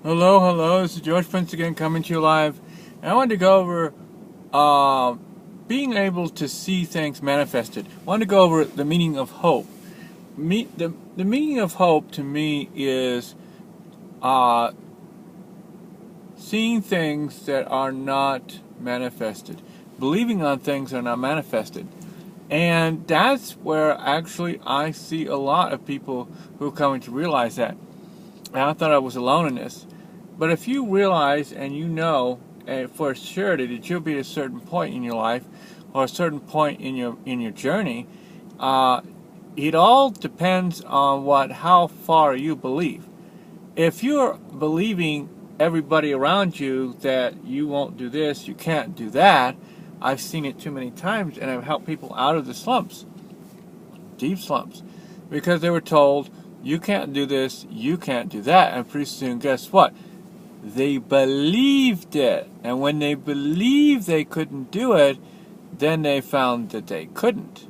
Hello, hello. This is George Prince again, coming to you live. And I wanted to go over being able to see things manifested. I wanted to go over the meaning of hope. The meaning of hope to me is seeing things that are not manifested, believing on things that are not manifested. And that's where actually I see a lot of people who are coming to realize that. And I thought I was alone in this. But if you realize and you know for surety that you'll be at a certain point in your life or a certain point in your journey, it all depends on how far you believe. If you're believing everybody around you that you won't do this, you can't do that, I've seen it too many times, and I've helped people out of the slumps, deep slumps, because they were told, you can't do this, you can't do that, and pretty soon, guess what? They believed it, and when they believed they couldn't do it, then they found that they couldn't.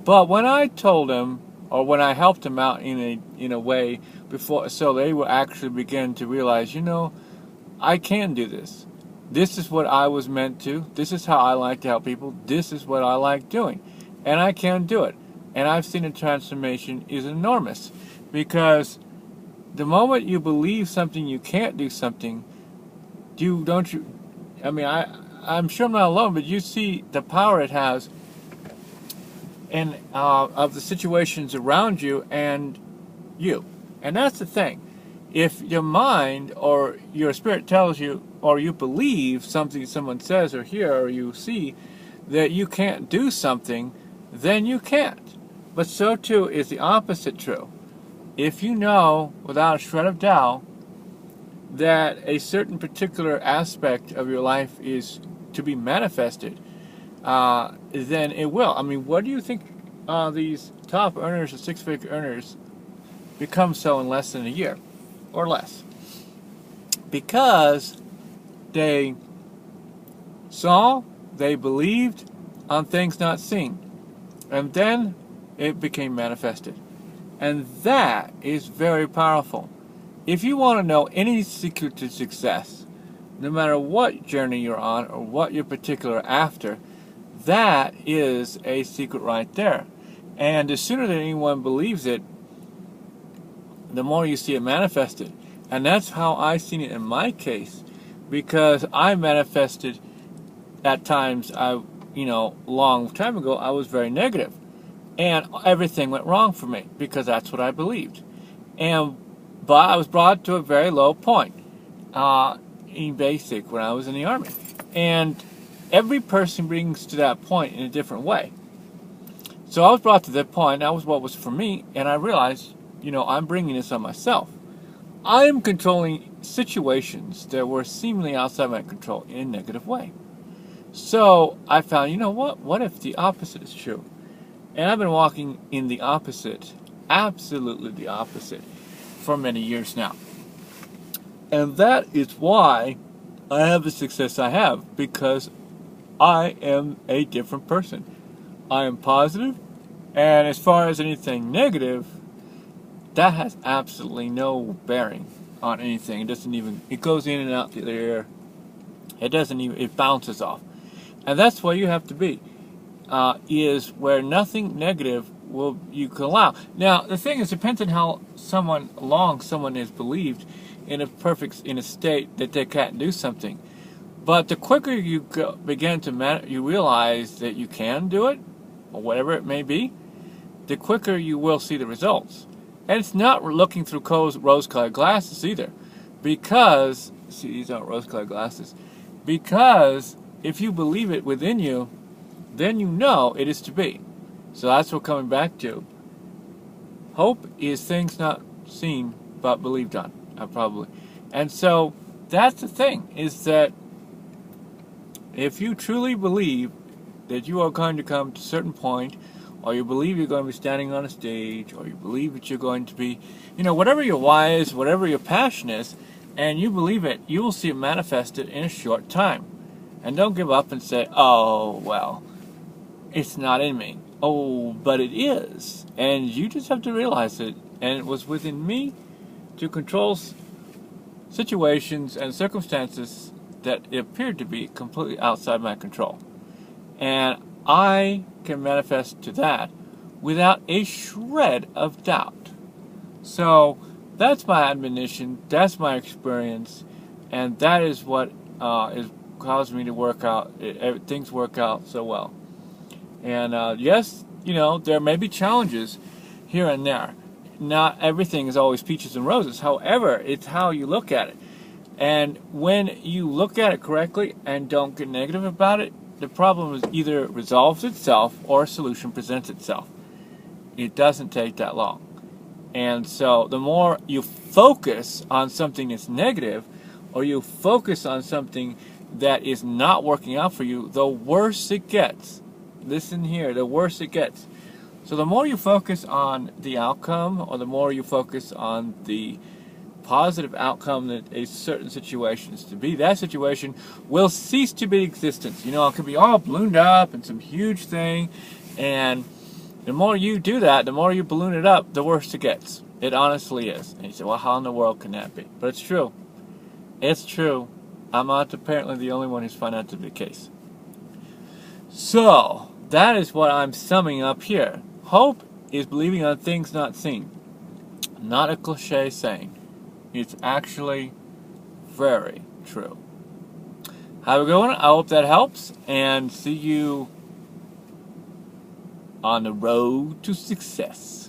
But when I told them, or when I helped them out in a way before, so they will actually begin to realize, I can do this. This is what I was meant to. This is how I like to help people. This is what I like doing, and I can do it. And I've seen the transformation is enormous, because the moment you believe something, you can't do something. I'm sure I'm not alone, but you see the power it has and of the situations around you and you. And that's the thing. If your mind or your spirit tells you, or you believe something someone says or hear or you see, that you can't do something, then you can't. But so too is the opposite true. If you know without a shred of doubt that a certain particular aspect of your life is to be manifested, then it will. I mean, what do you think these top earners or six-figure earners become so in less than a year or less? Because they saw, they believed on things not seen, and then it became manifested. And that is very powerful. If you want to know any secret to success, no matter what journey you're on or what you're particular after, that is a secret right there. And the sooner that anyone believes it, the more you see it manifested. And that's how I've seen it in my case, because I manifested at times, long time ago, I was very negative. And everything went wrong for me because that's what I believed. But I was brought to a very low point in basic when I was in the Army. And every person brings to that point in a different way. So I was brought to that point. That was what was for me. And I realized, I'm bringing this on myself. I am controlling situations that were seemingly outside my control in a negative way. So I found, what if the opposite is true? And I've been walking in the opposite, absolutely the opposite, for many years now. And that is why I have the success I have, because I am a different person. I am positive, and as far as anything negative, that has absolutely no bearing on anything. It goes in and out the air. It bounces off. And that's where you have to be. Is where nothing negative you can allow. Now, the thing is, it depends on how long someone is believed in a state that they can't do something. But the quicker you begin to you realize that you can do it, or whatever it may be, the quicker you will see the results. And it's not looking through rose-colored glasses either, because these aren't rose-colored glasses. Because if you believe it within you, then you know it is to be. So that's what we're coming back to. Hope is things not seen but believed on, probably. And so that's the thing, is that if you truly believe that you are going to come to a certain point, or you believe you're going to be standing on a stage, or you believe that you're going to be, whatever your why is, whatever your passion is, and you believe it, you will see it manifested in a short time. And don't give up and say, oh, well, it's not in me. Oh, but it is. And you just have to realize it. And it was within me to control situations and circumstances that appeared to be completely outside my control. And I can manifest to that without a shred of doubt. So that's my admonition, that's my experience, and that is what is caused me to work out, things work out so well. And yes, there may be challenges here and there. Not everything is always peaches and roses. However, it's how you look at it. And when you look at it correctly and don't get negative about it, the problem is either resolves itself or a solution presents itself. It doesn't take that long. And so the more you focus on something that's negative, or you focus on something that is not working out for you, the worse it gets. Listen here, the worse it gets. So the more you focus on the outcome, or the more you focus on the positive outcome that a certain situation is to be, that situation will cease to be existence. It could be all ballooned up in some huge thing, and the more you do that, the more you balloon it up, the worse it gets. It honestly is. And you say, well, how in the world can that be? But it's true. It's true. I'm not apparently the only one who's found that to be the case. So, that is what I'm summing up here. Hope is believing on things not seen. Not a cliche saying. It's actually very true. Have a good one. I hope that helps. And see you on the road to success.